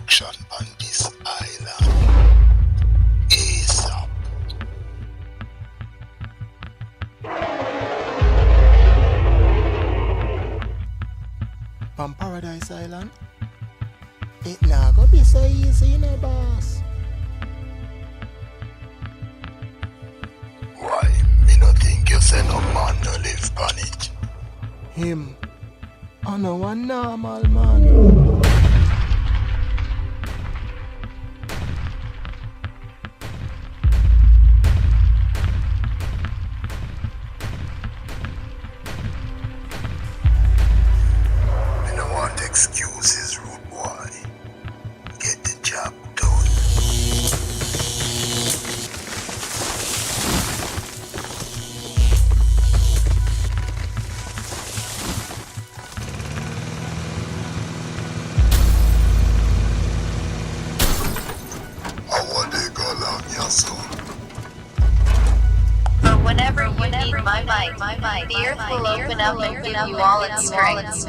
destruction on this island. ASAP. On Paradise Island, it nah go be so easy, you know, boss. Why, me no think you say no man no live on it. Him, I know one normal man. Me no want excuses, rude boy. Get the job done. I want to go along your soul. Whenever you need my might, the earth will open up and give you all its strength.